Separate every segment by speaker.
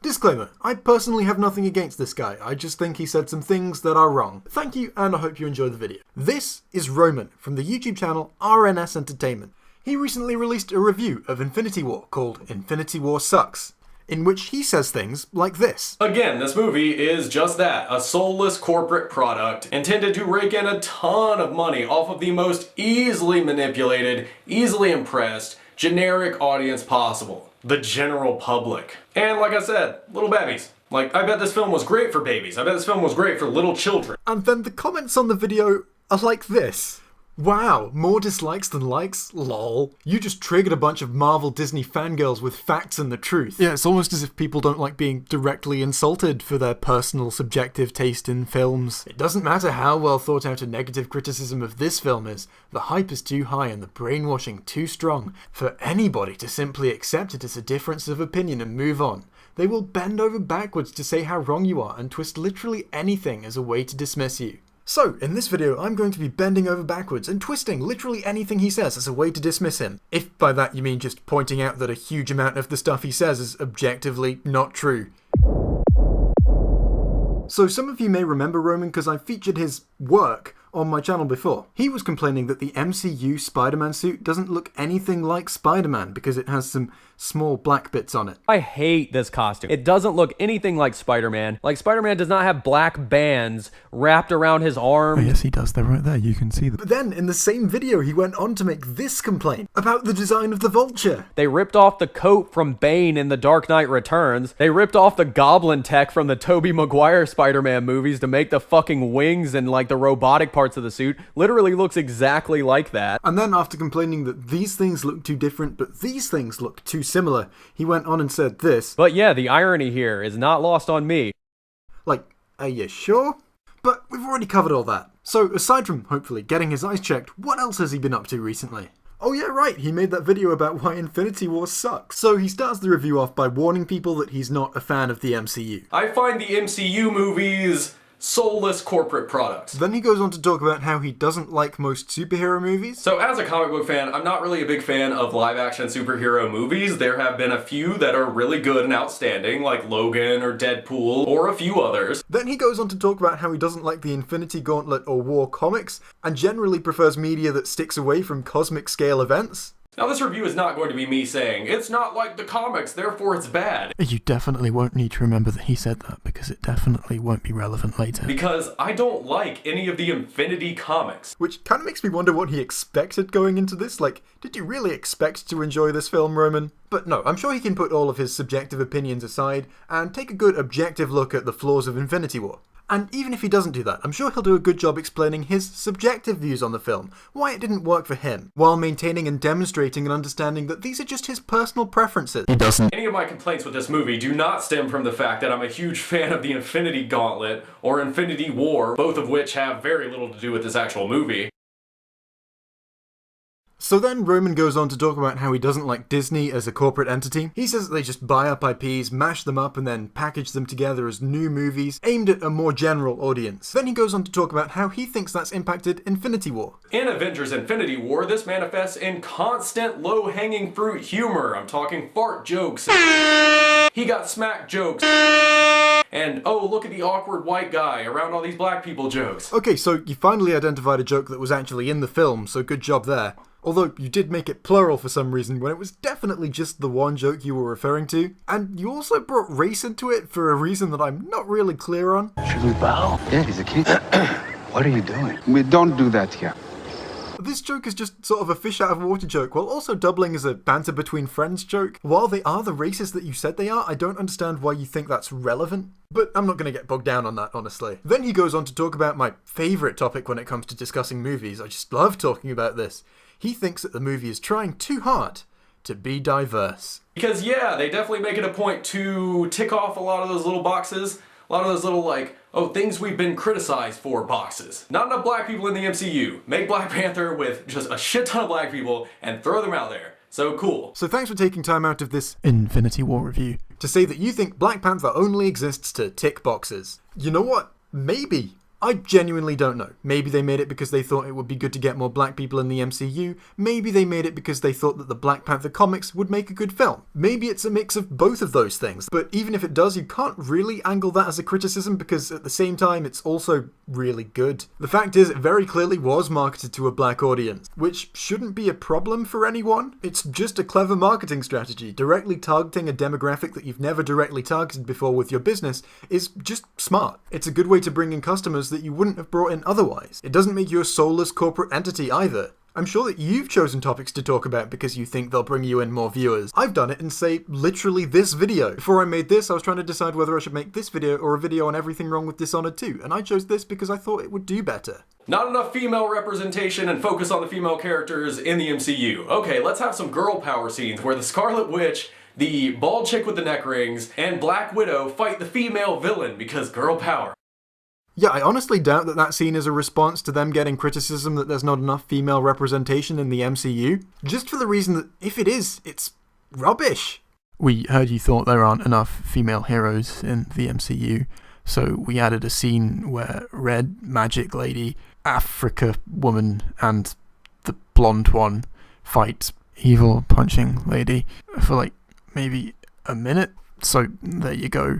Speaker 1: Disclaimer, I personally have nothing against this guy, I just think he said some things that are wrong. Thank you, and I hope you enjoy the video. This is Roman from the YouTube channel RNS Entertainment. He recently released a review of Infinity War called Infinity War Sucks, in which he says things like this.
Speaker 2: Again, this movie is just that, a soulless corporate product intended to rake in a ton of money off of the most easily manipulated, easily impressed, generic audience possible. The general public. And like I said, little babies. Like, I bet this film was great for babies. I bet this film was great for little children.
Speaker 1: And then the comments on the video are like this. Wow, more dislikes than likes? Lol. You just triggered a bunch of Marvel Disney fangirls with facts and the truth. Yeah, it's almost as if people don't like being directly insulted for their personal subjective taste in films. It doesn't matter how well thought out a negative criticism of this film is, the hype is too high and the brainwashing too strong for anybody to simply accept it as a difference of opinion and move on. They will bend over backwards to say how wrong you are and twist literally anything as a way to dismiss you. So, in this video, I'm going to be bending over backwards and twisting literally anything he says as a way to dismiss him. If by that you mean just pointing out that a huge amount of the stuff he says is objectively not true. So some of you may remember Roman because I featured his work on my channel before. He was complaining that the MCU Spider-Man suit doesn't look anything like Spider-Man because it has some small black bits on it.
Speaker 3: I hate this costume. It doesn't look anything like Spider-Man. Like, Spider-Man does not have black bands wrapped around his arm.
Speaker 1: Oh, yes, he does. They're right there. You can see them. But then, in the same video, he went on to make this complaint about the design of the Vulture.
Speaker 3: They ripped off the coat from Bane in The Dark Knight Returns. They ripped off the Goblin tech from the Tobey Maguire Spider-Man movies to make the fucking wings and, like, the robotic parts of the suit. Literally looks exactly like that.
Speaker 1: And then, after complaining that these things look too different, but these things look too similar, he went on and said this.
Speaker 3: But yeah, the irony here is not lost on me.
Speaker 1: Like, are you sure? But we've already covered all that. So aside from, hopefully, getting his eyes checked, what else has he been up to recently? Oh yeah, right, he made that video about why Infinity War sucks. So he starts the review off by warning people that he's not a fan of the MCU.
Speaker 2: I find the MCU movies soulless corporate products.
Speaker 1: Then he goes on to talk about how he doesn't like most superhero movies.
Speaker 2: So as a comic book fan, I'm not really a big fan of live action superhero movies. There have been a few that are really good and outstanding, like Logan or Deadpool, or a few others.
Speaker 1: Then he goes on to talk about how he doesn't like the Infinity Gauntlet or War comics, and generally prefers media that sticks away from cosmic scale events.
Speaker 2: Now this review is not going to be me saying, it's not like the comics, therefore it's bad.
Speaker 1: You definitely won't need to remember that he said that, because it definitely won't be relevant later.
Speaker 2: Because I don't like any of the Infinity comics.
Speaker 1: Which kind of makes me wonder what he expected going into this. Like, did you really expect to enjoy this film, Roman? But no, I'm sure he can put all of his subjective opinions aside and take a good objective look at the flaws of Infinity War. And even if he doesn't do that, I'm sure he'll do a good job explaining his subjective views on the film, why it didn't work for him, while maintaining and demonstrating an understanding that these are just his personal preferences. He doesn't.
Speaker 2: Any of my complaints with this movie do not stem from the fact that I'm a huge fan of the Infinity Gauntlet or Infinity War, both of which have very little to do with this actual movie.
Speaker 1: So then Roman goes on to talk about how he doesn't like Disney as a corporate entity. He says that they just buy up IPs, mash them up, and then package them together as new movies aimed at a more general audience. Then he goes on to talk about how he thinks that's impacted Infinity War.
Speaker 2: In Avengers Infinity War, this manifests in constant low-hanging fruit humor. I'm talking fart jokes, he got smacked jokes, and oh, look at the awkward white guy around all these black people jokes.
Speaker 1: Okay, so you finally identified a joke that was actually in the film, so good job there. Although you did make it plural for some reason when it was definitely just the one joke you were referring to. And you also brought race into it for a reason that I'm not really clear on.
Speaker 4: Should we bow? Yeah, he's a king. What are you doing? We don't do that here.
Speaker 1: This joke is just sort of a fish out of water joke, while also doubling as a banter between friends joke. While they are the races that you said they are, I don't understand why you think that's relevant. But I'm not going to get bogged down on that, honestly. Then he goes on to talk about my favourite topic when it comes to discussing movies. I just love talking about this. He thinks that the movie is trying too hard to be diverse.
Speaker 2: Because yeah, they definitely make it a point to tick off a lot of those little boxes. A lot of those little, like, oh, things we've been criticized for boxes. Not enough black people in the MCU. Make Black Panther with just a shit ton of black people and throw them out there. So cool.
Speaker 1: So thanks for taking time out of this Infinity War review to say that you think Black Panther only exists to tick boxes. You know what? Maybe. I genuinely don't know. Maybe they made it because they thought it would be good to get more black people in the MCU. Maybe they made it because they thought that the Black Panther comics would make a good film. Maybe it's a mix of both of those things. But even if it does, you can't really angle that as a criticism because at the same time, it's also really good. The fact is, it very clearly was marketed to a black audience, which shouldn't be a problem for anyone. It's just a clever marketing strategy. Directly targeting a demographic that you've never directly targeted before with your business is just smart. It's a good way to bring in customers that you wouldn't have brought in otherwise. It doesn't make you a soulless corporate entity either. I'm sure that you've chosen topics to talk about because you think they'll bring you in more viewers. I've done it in, say, literally this video. Before I made this, I was trying to decide whether I should make this video or a video on everything wrong with Dishonored 2, and I chose this because I thought it would do better.
Speaker 2: Not enough female representation and focus on the female characters in the MCU. Okay, let's have some girl power scenes where the Scarlet Witch, the bald chick with the neck rings, and Black Widow fight the female villain because girl power.
Speaker 1: Yeah, I honestly doubt that that scene is a response to them getting criticism that there's not enough female representation in the MCU. Just for the reason that if it is, it's rubbish. We heard you thought there aren't enough female heroes in the MCU, so we added a scene where Red Magic Lady, Africa Woman, and the blonde one fight Evil Punching Lady for like maybe a minute. So there you go.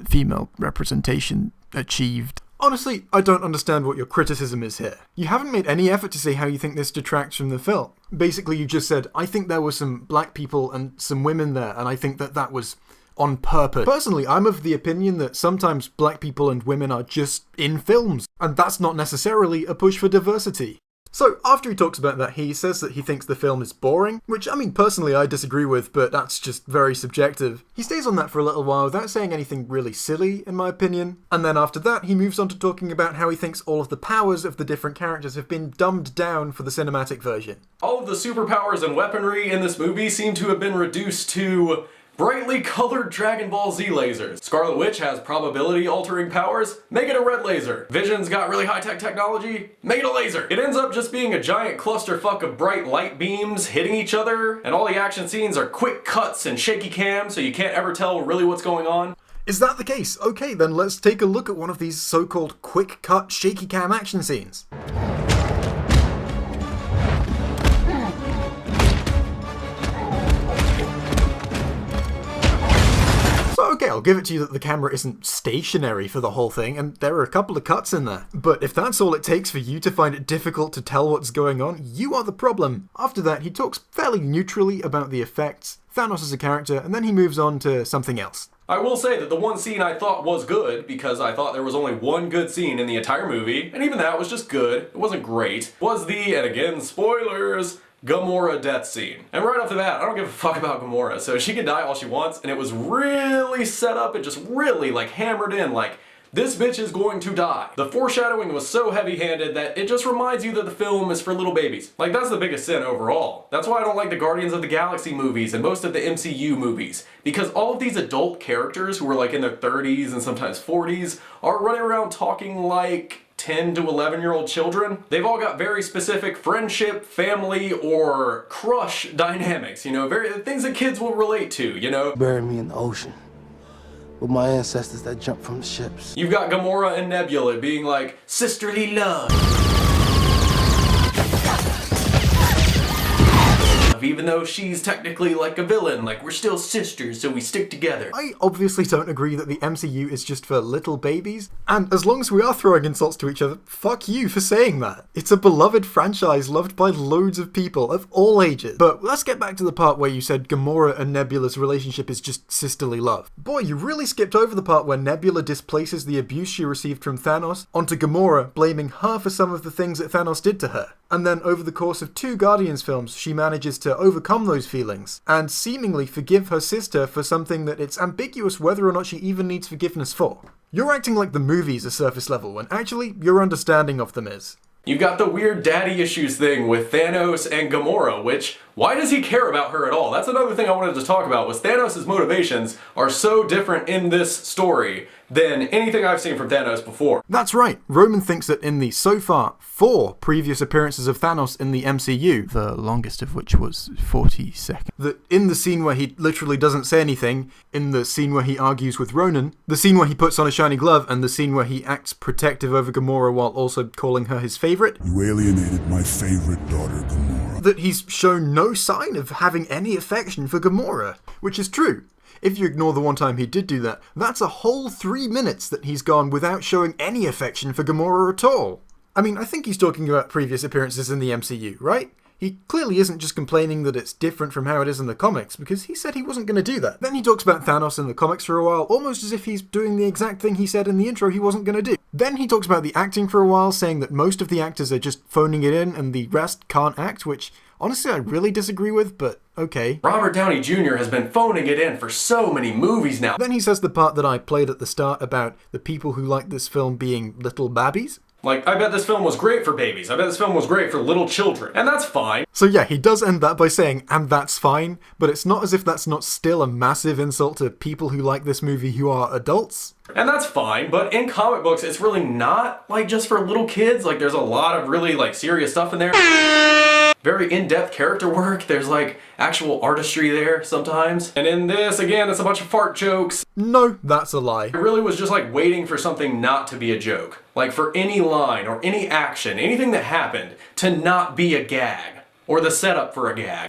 Speaker 1: Female representation achieved. Honestly, I don't understand what your criticism is here. You haven't made any effort to say how you think this detracts from the film. Basically, you just said, I think there were some black people and some women there, and I think that that was on purpose. Personally, I'm of the opinion that sometimes black people and women are just in films, and that's not necessarily a push for diversity. So, after he talks about that, he says that he thinks the film is boring, which, I mean, personally I disagree with, but that's just very subjective. He stays on that for a little while without saying anything really silly, in my opinion, and then after that, he moves on to talking about how he thinks all of the powers of the different characters have been dumbed down for the cinematic version.
Speaker 2: All of the superpowers and weaponry in this movie seem to have been reduced to brightly colored Dragon Ball Z lasers. Scarlet Witch has probability-altering powers, make it a red laser. Vision's got really high-tech technology, make it a laser. It ends up just being a giant clusterfuck of bright light beams hitting each other, and all the action scenes are quick cuts and shaky-cam, so you can't ever tell really what's going on.
Speaker 1: Is that the case? Okay, then let's take a look at one of these so-called quick-cut shaky-cam action scenes. So okay, I'll give it to you that the camera isn't stationary for the whole thing, and there are a couple of cuts in there. But if that's all it takes for you to find it difficult to tell what's going on, you are the problem. After that, he talks fairly neutrally about the effects, Thanos as a character, and then he moves on to something else.
Speaker 2: I will say that the one scene I thought was good, because I thought there was only one good scene in the entire movie, and even that was just good, it wasn't great, was the, and again, spoilers, Gamora death scene. And right off the bat, I don't give a fuck about Gamora, so she can die all she wants, and it was really set up and just really like hammered in, like, this bitch is going to die. The foreshadowing was so heavy-handed that it just reminds you that the film is for little babies. Like, that's the biggest sin overall. That's why I don't like the Guardians of the Galaxy movies and most of the MCU movies. Because all of these adult characters who are like in their 30s and sometimes 40s are running around talking like 10 to 11-year-old children. They've all got very specific friendship, family, or crush dynamics, you know, very things that kids will relate to, you know?
Speaker 5: Bury me in the ocean with my ancestors that jumped from the ships.
Speaker 2: You've got Gamora and Nebula being like, sisterly love. Even though she's technically like a villain, like we're still sisters, so we stick together.
Speaker 1: I obviously don't agree that the MCU is just for little babies, and as long as we are throwing insults to each other, fuck you for saying that. It's a beloved franchise loved by loads of people of all ages. But let's get back to the part where you said Gamora and Nebula's relationship is just sisterly love. Boy, you really skipped over the part where Nebula displaces the abuse she received from Thanos onto Gamora, blaming her for some of the things that Thanos did to her. And then over the course of 2 Guardians films, she manages to overcome those feelings, and seemingly forgive her sister for something that it's ambiguous whether or not she even needs forgiveness for. You're acting like the movies are surface level, when actually, your understanding of them is.
Speaker 2: You've got the weird daddy issues thing with Thanos and Gamora, which, why does he care about her at all? That's another thing I wanted to talk about, was Thanos' motivations are so different in this story than anything I've seen from Thanos before.
Speaker 1: That's right. Roman thinks that in the so far 4 previous appearances of Thanos in the MCU, the longest of which was 40 seconds, that in the scene where he literally doesn't say anything, in the scene where he argues with Ronan, the scene where he puts on a shiny glove, and the scene where he acts protective over Gamora while also calling her his favorite,
Speaker 6: you alienated my favorite daughter, Gamora.
Speaker 1: That he's shown no sign of having any affection for Gamora, which is true. If you ignore the one time he did do that, that's a whole 3 minutes that he's gone without showing any affection for Gamora at all. I mean, I think he's talking about previous appearances in the MCU, right? He clearly isn't just complaining that it's different from how it is in the comics, because he said he wasn't going to do that. Then he talks about Thanos in the comics for a while, almost as if he's doing the exact thing he said in the intro he wasn't going to do. Then he talks about the acting for a while, saying that most of the actors are just phoning it in and the rest can't act, which honestly I really disagree with, but okay.
Speaker 2: Robert Downey Jr. has been phoning it in for so many movies now.
Speaker 1: Then he says the part that I played at the start about the people who like this film being little babbies.
Speaker 2: Like, I bet this film was great for babies. I bet this film was great for little children. And that's fine.
Speaker 1: So yeah, he does end that by saying, and that's fine, but it's not as if that's not still a massive insult to people who like this movie who are adults.
Speaker 2: And that's fine, but in comic books, it's really not, like, just for little kids. Like, there's a lot of really, like, serious stuff in there. Very in-depth character work. There's, like, actual artistry there sometimes. And in this, again, it's a bunch of fart jokes.
Speaker 1: No, that's a lie.
Speaker 2: I really was just, like, waiting for something not to be a joke. Like, for any line or any action, anything that happened, to not be a gag. Or the setup for a gag.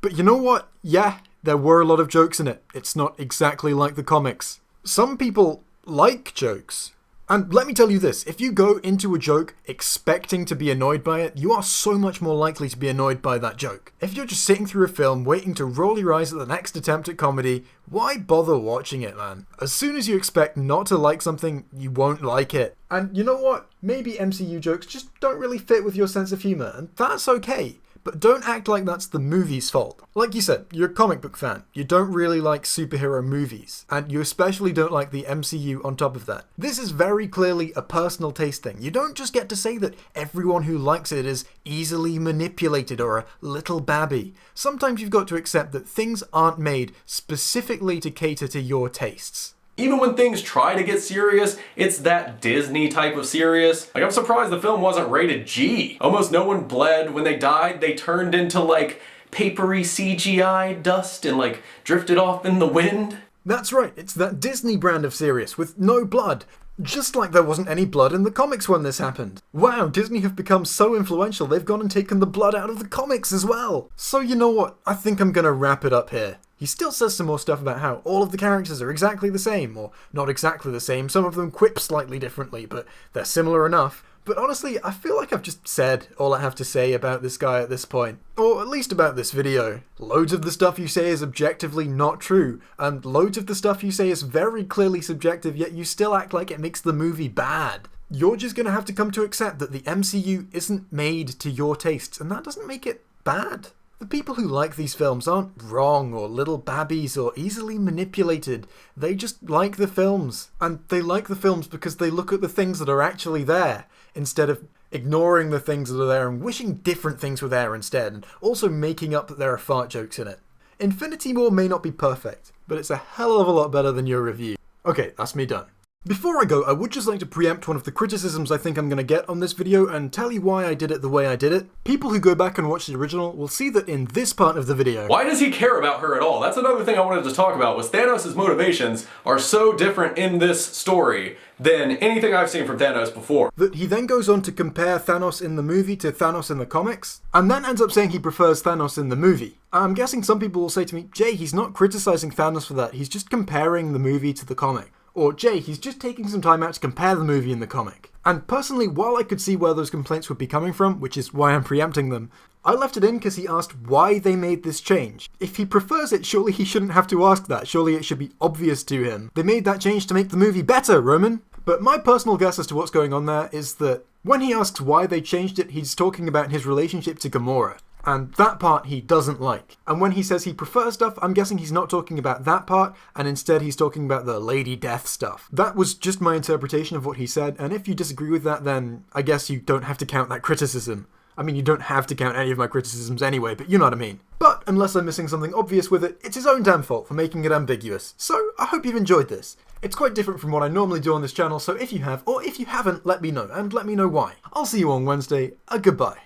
Speaker 1: But you know what? Yeah, there were a lot of jokes in it. It's not exactly like the comics. Some people like jokes. And let me tell you this, if you go into a joke expecting to be annoyed by it, you are so much more likely to be annoyed by that joke. If you're just sitting through a film waiting to roll your eyes at the next attempt at comedy, why bother watching it, man? As soon as you expect not to like something, you won't like it. And you know what? Maybe MCU jokes just don't really fit with your sense of humor, and that's okay. But don't act like that's the movie's fault. Like you said, you're a comic book fan. You don't really like superhero movies. And you especially don't like the MCU on top of that. This is very clearly a personal taste thing. You don't just get to say that everyone who likes it is easily manipulated or a little babby. Sometimes you've got to accept that things aren't made specifically to cater to your tastes.
Speaker 2: Even when things try to get serious, it's that Disney type of serious. Like, I'm surprised the film wasn't rated G. Almost no one bled. When they died, they turned into, like, papery CGI dust and, like, drifted off in the wind.
Speaker 1: That's right, it's that Disney brand of serious with no blood. Just like there wasn't any blood in the comics when this happened. Wow, Disney have become so influential, they've gone and taken the blood out of the comics as well. So you know what, I think I'm gonna wrap it up here. He still says some more stuff about how all of the characters are exactly the same, or not exactly the same, some of them quip slightly differently, but they're similar enough. But honestly, I feel like I've just said all I have to say about this guy at this point. Or at least about this video. Loads of the stuff you say is objectively not true, and loads of the stuff you say is very clearly subjective, yet you still act like it makes the movie bad. You're just gonna have to come to accept that the MCU isn't made to your tastes, and that doesn't make it bad. The people who like these films aren't wrong or little babbies or easily manipulated. They just like the films. And they like the films because they look at the things that are actually there, instead of ignoring the things that are there and wishing different things were there instead, and also making up that there are fart jokes in it. Infinity War may not be perfect, but it's a hell of a lot better than your review. Okay, that's me done. Before I go, I would just like to preempt one of the criticisms I think I'm going to get on this video and tell you why I did it the way I did it. People who go back and watch the original will see that in this part of the video...
Speaker 2: Why does he care about her at all? That's another thing I wanted to talk about, was Thanos' motivations are so different in this story than anything I've seen from Thanos before.
Speaker 1: That he then goes on to compare Thanos in the movie to Thanos in the comics, and then ends up saying he prefers Thanos in the movie. I'm guessing some people will say to me, Jay, he's not criticizing Thanos for that, he's just comparing the movie to the comic. Or, Jay, he's just taking some time out to compare the movie and the comic. And personally, while I could see where those complaints would be coming from, which is why I'm preempting them, I left it in because he asked why they made this change. If he prefers it, surely he shouldn't have to ask that. Surely it should be obvious to him. They made that change to make the movie better, Roman. But my personal guess as to what's going on there is that when he asks why they changed it, he's talking about his relationship to Gamora. And that part he doesn't like. And when he says he prefers stuff, I'm guessing he's not talking about that part, and instead he's talking about the Lady Death stuff. That was just my interpretation of what he said, and if you disagree with that, then I guess you don't have to count that criticism. I mean, you don't have to count any of my criticisms anyway, but you know what I mean. But unless I'm missing something obvious with it, it's his own damn fault for making it ambiguous. So I hope you've enjoyed this. It's quite different from what I normally do on this channel, so if you have, or if you haven't, let me know, and let me know why. I'll see you on Wednesday. Goodbye.